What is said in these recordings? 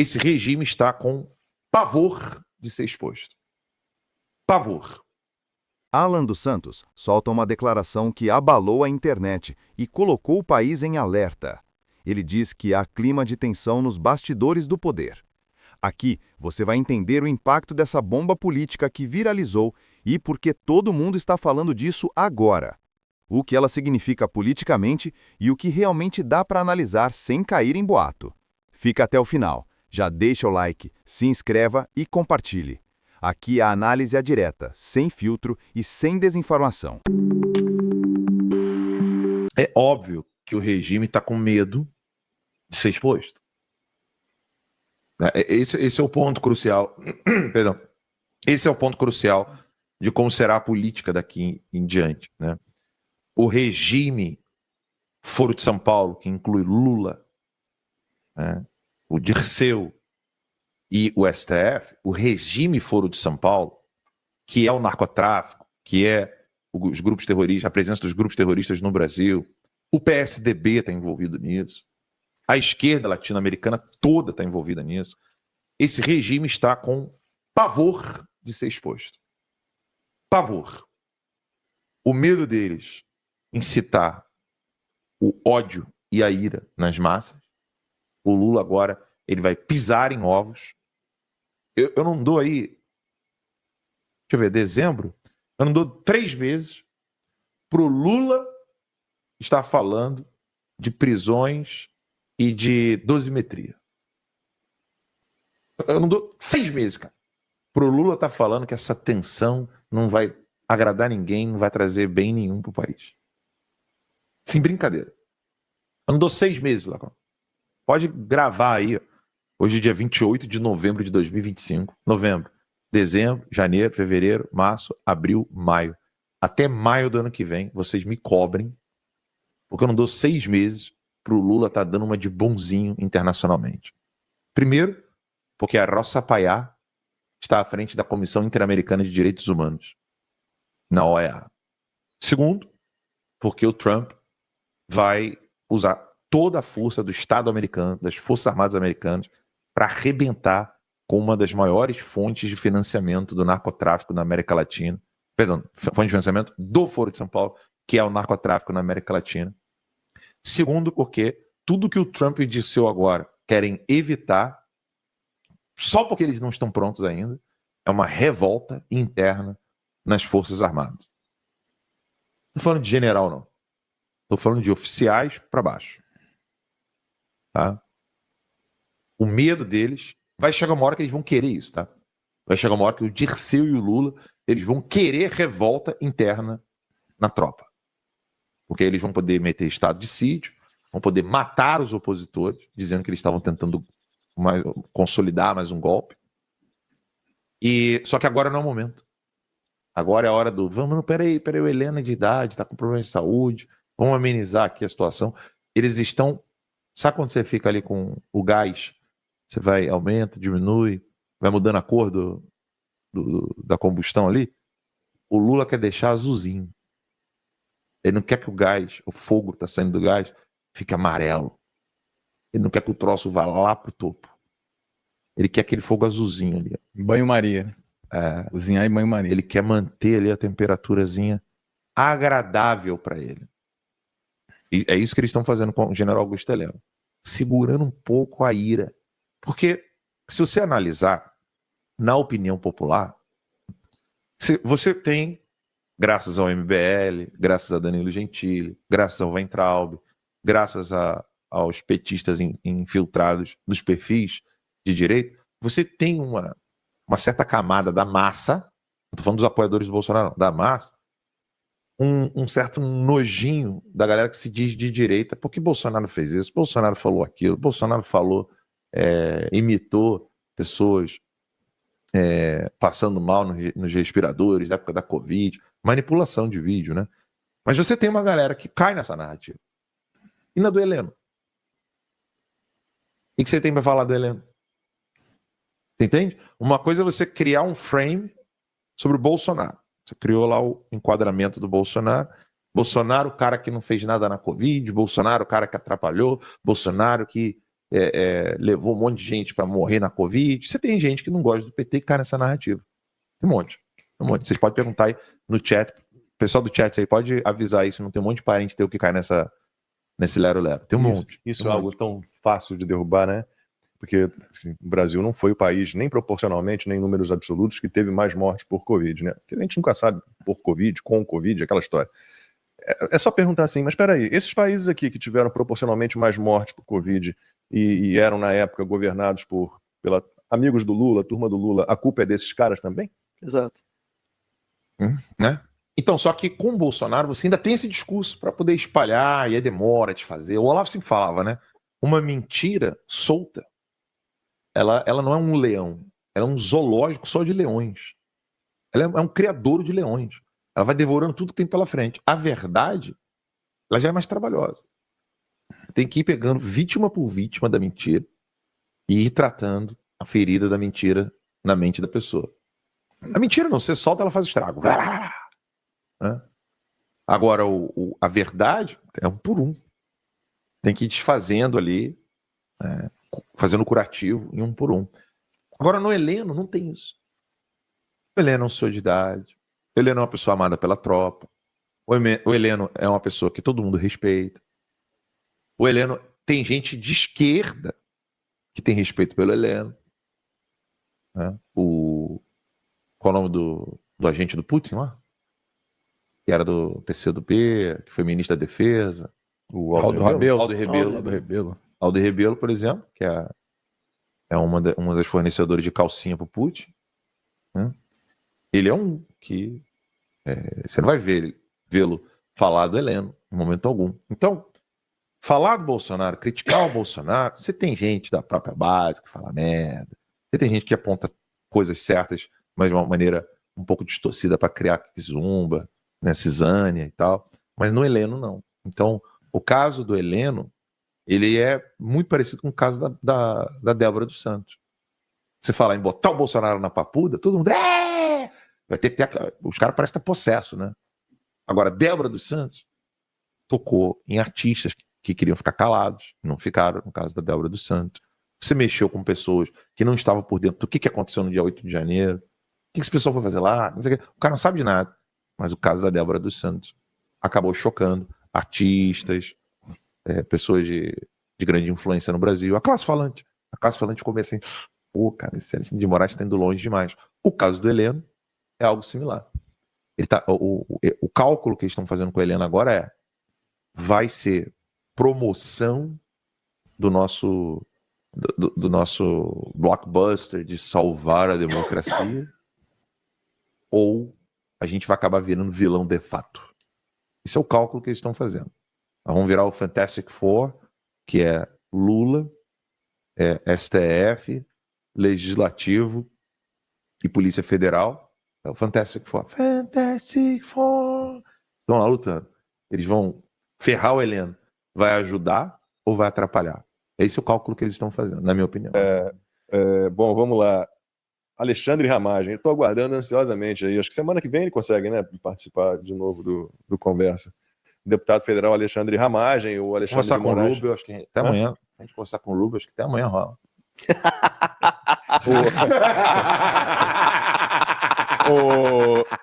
Esse regime está com pavor de ser exposto. Pavor. Alan dos Santos solta uma declaração que abalou a internet e colocou o país em alerta. Ele diz que há clima de tensão nos bastidores do poder. Aqui você vai entender o impacto dessa bomba política que viralizou e por que todo mundo está falando disso agora. O que ela significa politicamente e o que realmente dá para analisar sem cair em boato. Fica até o final. Já deixa o like, se inscreva e compartilhe. Aqui a análise é direta, sem filtro e sem desinformação. É óbvio que o regime está com medo de ser exposto. Esse é o ponto crucial. Perdão. Esse é o ponto crucial de como será a política daqui em diante, né? O regime Foro de São Paulo, que inclui Lula, né, o Dirceu e o STF, o regime Foro de São Paulo, que é o narcotráfico, que é os grupos terroristas, a presença dos grupos terroristas no Brasil, o PSDB está envolvido nisso, a esquerda latino-americana toda está envolvida nisso. Esse regime está com pavor de ser exposto. Pavor. O medo deles incitar o ódio e a ira nas massas. O Lula agora ele vai pisar em ovos. Eu não dou aí, deixa eu ver, dezembro, eu não dou 3 meses pro Lula estar falando de prisões e de dosimetria. Eu não dou 6 meses, cara, pro Lula estar falando que essa tensão não vai agradar ninguém, não vai trazer bem nenhum pro país. Sem brincadeira. Eu não dou 6 meses lá. Pode gravar aí. Hoje é dia 28 de novembro de 2025. Novembro, dezembro, janeiro, fevereiro, março, abril, maio. Até maio do ano que vem, vocês me cobrem, porque eu não dou 6 meses pro Lula estar dando uma de bonzinho internacionalmente. Primeiro, porque a Roça Paiá está à frente da Comissão Interamericana de Direitos Humanos, na OEA. Segundo, porque o Trump vai usar toda a força do Estado americano, das Forças Armadas americanas, para arrebentar com uma das maiores fontes de financiamento do narcotráfico na América Latina. Perdão, fonte de financiamento do Foro de São Paulo, que é o narcotráfico na América Latina. Segundo, porque tudo que o Trump e o Dirceu agora querem evitar, só porque eles não estão prontos ainda, é uma revolta interna nas Forças Armadas. Não estou falando de general, não. Estou falando de oficiais para baixo. Tá? O medo deles vai chegar uma hora que eles vão querer isso, tá? Vai chegar uma hora que o Dirceu e o Lula eles vão querer revolta interna na tropa. Porque eles vão poder meter estado de sítio, vão poder matar os opositores, dizendo que eles estavam tentando consolidar mais um golpe. Só que agora não é o momento. Agora é a hora do peraí, o Helena de idade, tá com problema de saúde, vamos amenizar aqui a situação. Eles estão, sabe quando você fica ali com o gás, você vai, aumenta, diminui, vai mudando a cor da combustão ali? O Lula quer deixar azulzinho. Ele não quer que o gás, o fogo que tá saindo do gás, fique amarelo. Ele não quer que o troço vá lá pro topo. Ele quer aquele fogo azulzinho ali. Banho-maria. Cozinhar em banho-maria. Ele quer manter ali a temperaturazinha agradável para ele. E é isso que eles estão fazendo com o general Augusto Heleno. Segurando um pouco a ira. Porque, se você analisar, na opinião popular, você tem, graças ao MBL, graças a Danilo Gentili, graças ao Weintraub, graças aos petistas infiltrados dos perfis de direita, você tem uma certa camada da massa, não estou falando dos apoiadores do Bolsonaro, não, da massa, um certo nojinho da galera que se diz de direita, porque Bolsonaro fez isso, Bolsonaro falou aquilo, Bolsonaro falou, imitou pessoas passando mal nos respiradores, na época da Covid, manipulação de vídeo, né? Mas você tem uma galera que cai nessa narrativa. E na do Heleno? O que você tem para falar do Heleno? Você entende? Uma coisa é você criar um frame sobre o Bolsonaro. Você criou lá o enquadramento do Bolsonaro. Bolsonaro, o cara que não fez nada na Covid. Bolsonaro, o cara que atrapalhou. Bolsonaro que levou um monte de gente para morrer na Covid. Você tem gente que não gosta do PT e cai nessa narrativa. Tem um monte. Vocês podem perguntar aí no chat. O pessoal do chat aí pode avisar aí se não tem um monte de parente teu que cai nesse lero-lero. Tem um monte. Isso é algo tão fácil de derrubar, né? Porque assim, o Brasil não foi o país, nem proporcionalmente, nem em números absolutos, que teve mais mortes por Covid, né? Porque a gente nunca sabe por Covid, com Covid, aquela história. É só perguntar assim, mas espera aí, esses países aqui que tiveram proporcionalmente mais mortes por Covid e eram, na época, governados pela amigos do Lula, turma do Lula, a culpa é desses caras também? Exato. Né? Então, só que com o Bolsonaro você ainda tem esse discurso para poder espalhar, e aí demora de fazer. O Olavo sempre falava, né? Uma mentira solta, ela não é um leão, ela é um zoológico só de leões. Ela é um criador de leões. Ela vai devorando tudo que tem pela frente. A verdade, ela já é mais trabalhosa. Tem que ir pegando vítima por vítima da mentira e ir tratando a ferida da mentira na mente da pessoa. A mentira não, você solta, ela faz estrago. Né? Agora, a verdade é um por um. Tem que ir desfazendo ali, fazendo curativo em um por um. Agora, no Heleno, não tem isso. O Heleno é um senhor de idade. O Heleno é uma pessoa amada pela tropa. O Heleno é uma pessoa que todo mundo respeita. O Heleno tem gente de esquerda que tem respeito pelo Heleno. Né? Qual é o nome do agente do Putin lá? Que era do PCdoB, que foi ministro da Defesa. O Aldo Rebelo. Aldo Rebelo, por exemplo, que é uma das fornecedoras de calcinha para o Putin. Né? Ele é um que você não vai vê-lo falar do Heleno em momento algum. Então, falar do Bolsonaro, criticar o Bolsonaro, você tem gente da própria base que fala merda, você tem gente que aponta coisas certas, mas de uma maneira um pouco distorcida para criar zumba, né, cisânia e tal, mas no Heleno não. Então, o caso do Heleno, ele é muito parecido com o caso da Débora dos Santos. Você falar em botar o Bolsonaro na papuda, todo mundo vai ter que ter. Os caras parecem estar possesso, né? Agora, Débora dos Santos tocou em artistas que queriam ficar calados, não ficaram, no caso da Débora dos Santos. Você mexeu com pessoas que não estavam por dentro do que aconteceu no dia 8 de janeiro, o que esse pessoal foi fazer lá, não sei o quê. O cara não sabe de nada. Mas o caso da Débora dos Santos acabou chocando artistas, pessoas de grande influência no Brasil. A classe falante ficou meio assim, pô, cara, esse Alexandre de Moraes está indo longe demais. O caso do Heleno é algo similar. O cálculo que eles estão fazendo com o Heleno agora vai ser promoção do nosso blockbuster de salvar a democracia ou a gente vai acabar virando vilão de fato. Esse é o cálculo que eles estão fazendo. Vamos virar o Fantastic Four, que é Lula, STF, Legislativo e Polícia Federal. É o Fantastic Four. Fantastic Four. Estão lá lutando. Eles vão ferrar o Heleno. Vai ajudar ou vai atrapalhar? Esse é o cálculo que eles estão fazendo, na minha opinião. Bom, vamos lá. Alexandre Ramagem, eu estou aguardando ansiosamente aí. Acho que semana que vem ele consegue, né, participar de novo do Conversa. Deputado federal Alexandre Ramagem, o Alexandre Conversar de com o Moraes. Rubio, acho que até amanhã. Se a gente conversar com o Rubio, acho que até amanhã rola.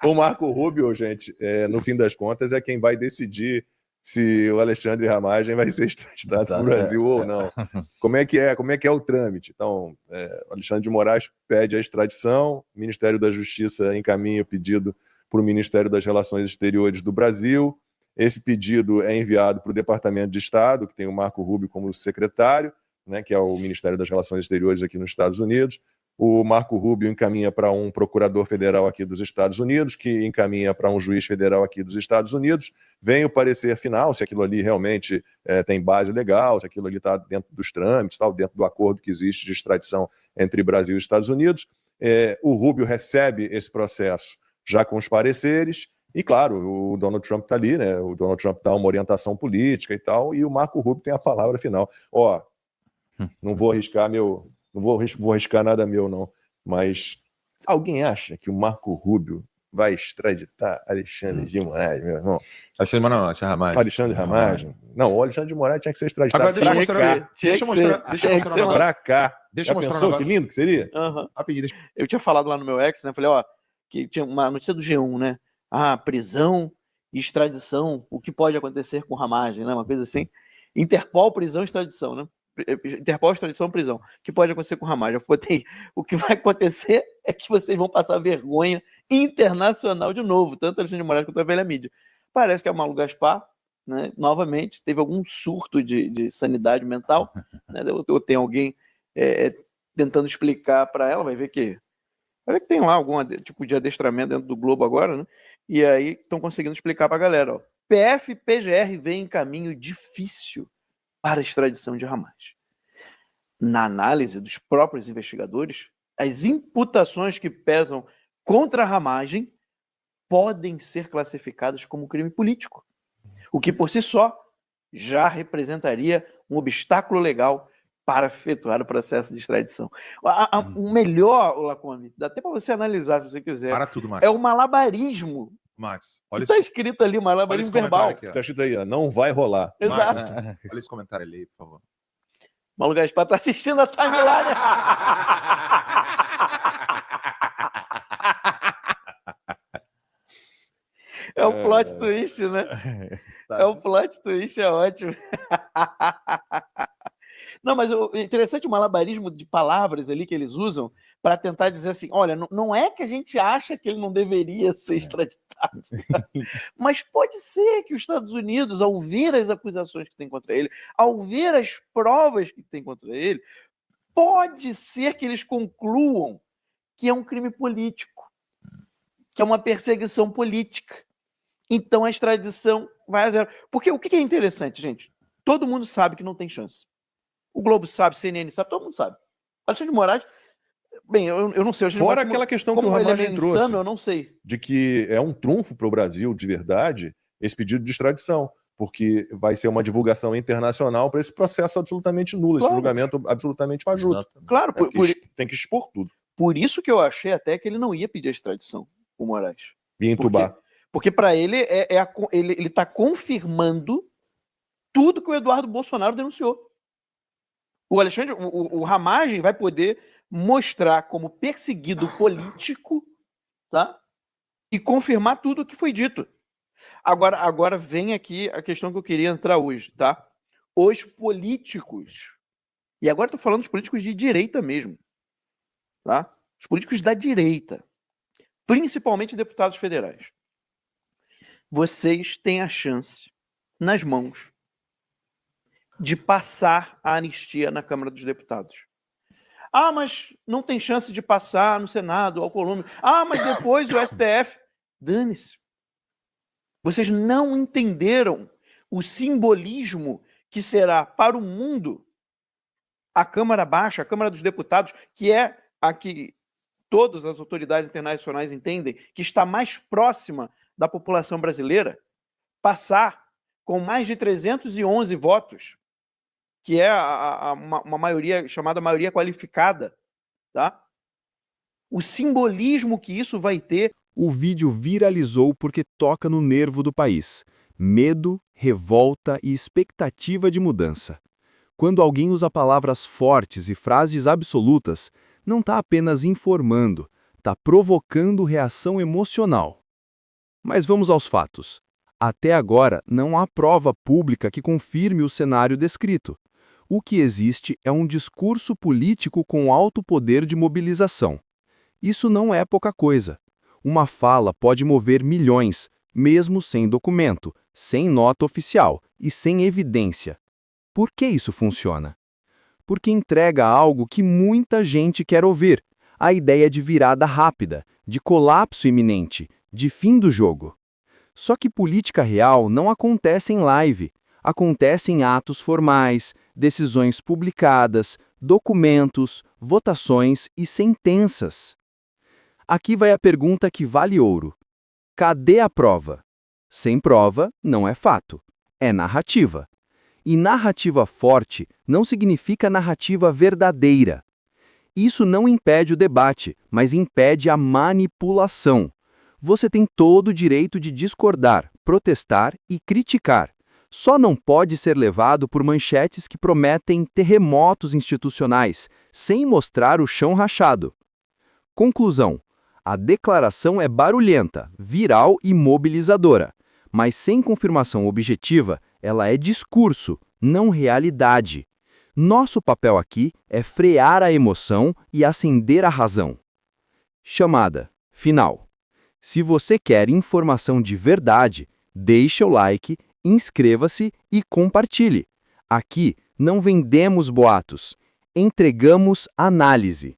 O Marco Rubio, gente, no fim das contas, é quem vai decidir se o Alexandre Ramagem vai ser extraditado para o Brasil ou não. Como é que é o trâmite? Então, o Alexandre de Moraes pede a extradição, o Ministério da Justiça encaminha o pedido para o Ministério das Relações Exteriores do Brasil. Esse pedido é enviado para o Departamento de Estado, que tem o Marco Rubio como secretário, né, que é o Ministério das Relações Exteriores aqui nos Estados Unidos. O Marco Rubio encaminha para um procurador federal aqui dos Estados Unidos, que encaminha para um juiz federal aqui dos Estados Unidos. Vem o parecer final, se aquilo ali realmente tem base legal, se aquilo ali está dentro dos trâmites, dentro do acordo que existe de extradição entre Brasil e Estados Unidos. O Rubio recebe esse processo já com os pareceres. E, claro, o Donald Trump está ali, né? O Donald Trump dá uma orientação política e tal, e o Marco Rubio tem a palavra final. Não vou arriscar vou arriscar nada meu, não. Mas alguém acha que o Marco Rubio vai extraditar Alexandre de Moraes, meu irmão. Alexandre Ramagem. Alexandre Ramagem. Não, o Alexandre de Moraes tinha que ser extraditado. Agora deixa eu mostrar. Deixa eu mostrar um negócio. Pra cá. Deixa eu Já mostrar um pensou que negócio. lindo que seria? Aham. Rapidinho, deixa Eu tinha falado lá no meu ex, né? Falei, ó, que tinha uma notícia do G1, né? Ah, prisão e extradição, o que pode acontecer com Ramagem, né? Uma coisa assim. Interpol, prisão e extradição, né? Interpol, extradição, prisão. O que pode acontecer com Ramagem? Eu botei, o que vai acontecer é que vocês vão passar vergonha internacional de novo, tanto Alexandre de Moraes quanto a velha mídia. Parece que a Malu Gaspar, né, novamente, teve algum surto de sanidade mental, né? Ou tem alguém tentando explicar para ela, vai ver que tem lá algum tipo de adestramento dentro do Globo agora, né? E aí estão conseguindo explicar para a galera, ó. PF e PGR vem em caminho difícil para a extradição de Ramagem. Na análise dos próprios investigadores, as imputações que pesam contra a Ramagem podem ser classificadas como crime político, o que por si só já representaria um obstáculo legal para efetuar o processo de extradição. O melhor, Lacombe, dá até para você analisar se você quiser, Para tudo, Max. é o malabarismo. Max, olha Está isso. escrito ali, malabarismo verbal. Aqui, ó. Tá escrito aí, ó, não vai rolar. Exato. Max, olha esse comentário ali, por favor. Malu Gaspar está assistindo a timeline. É o plot twist, né? É o plot twist, é ótimo. Não, mas o interessante o malabarismo de palavras ali que eles usam para tentar dizer assim, olha, não é que a gente acha que ele não deveria ser extraditado, mas pode ser que os Estados Unidos, ao ver as acusações que tem contra ele, ao ver as provas que tem contra ele, pode ser que eles concluam que é um crime político, que é uma perseguição política. Então a extradição vai a zero. Porque o que é interessante, gente? Todo mundo sabe que não tem chance. O Globo sabe, CNN sabe, todo mundo sabe. Alexandre de Moraes, bem, eu não sei. Fora aquela questão que o Ramagem trouxe, insano, eu não sei. de que é um trunfo para o Brasil, de verdade, esse pedido de extradição, porque vai ser uma divulgação internacional para esse processo absolutamente nulo, esse julgamento absolutamente fajuto. Claro, Tem que expor tudo. Por isso que eu achei até que ele não ia pedir a extradição, o Moraes. E entubar. Porque para ele, ele está confirmando tudo que o Eduardo Bolsonaro denunciou. O Alexandre, o Ramagem vai poder mostrar como perseguido político, tá? E confirmar tudo o que foi dito. Agora vem aqui a questão que eu queria entrar hoje, tá? Os políticos, e agora estou falando dos políticos de direita mesmo, tá? Os políticos da direita, principalmente deputados federais. Vocês têm a chance, nas mãos, de passar a anistia na Câmara dos Deputados. Ah, mas não tem chance de passar no Senado, Alcolumbre. Ah, mas depois o STF. Dane-se. Vocês não entenderam o simbolismo que será para o mundo a Câmara Baixa, a Câmara dos Deputados, que é a que todas as autoridades internacionais entendem que está mais próxima da população brasileira, passar com mais de 311 votos, que é uma maioria chamada maioria qualificada, tá? O simbolismo que isso vai ter. O vídeo viralizou porque toca no nervo do país. Medo, revolta e expectativa de mudança. Quando alguém usa palavras fortes e frases absolutas, não está apenas informando, está provocando reação emocional. Mas vamos aos fatos. Até agora, não há prova pública que confirme o cenário descrito. O que existe é um discurso político com alto poder de mobilização. Isso não é pouca coisa. Uma fala pode mover milhões, mesmo sem documento, sem nota oficial e sem evidência. Por que isso funciona? Porque entrega algo que muita gente quer ouvir, a ideia de virada rápida, de colapso iminente, de fim do jogo. Só que política real não acontece em live, acontece em atos formais, decisões publicadas, documentos, votações e sentenças. Aqui vai a pergunta que vale ouro. Cadê a prova? Sem prova, não é fato. É narrativa. E narrativa forte não significa narrativa verdadeira. Isso não impede o debate, mas impede a manipulação. Você tem todo o direito de discordar, protestar e criticar. Só não pode ser levado por manchetes que prometem terremotos institucionais, sem mostrar o chão rachado. Conclusão: a declaração é barulhenta, viral e mobilizadora, mas sem confirmação objetiva, ela é discurso, não realidade. Nosso papel aqui é frear a emoção e acender a razão. Chamada final. Se você quer informação de verdade, deixe o like, inscreva-se e compartilhe. Aqui não vendemos boatos, entregamos análise.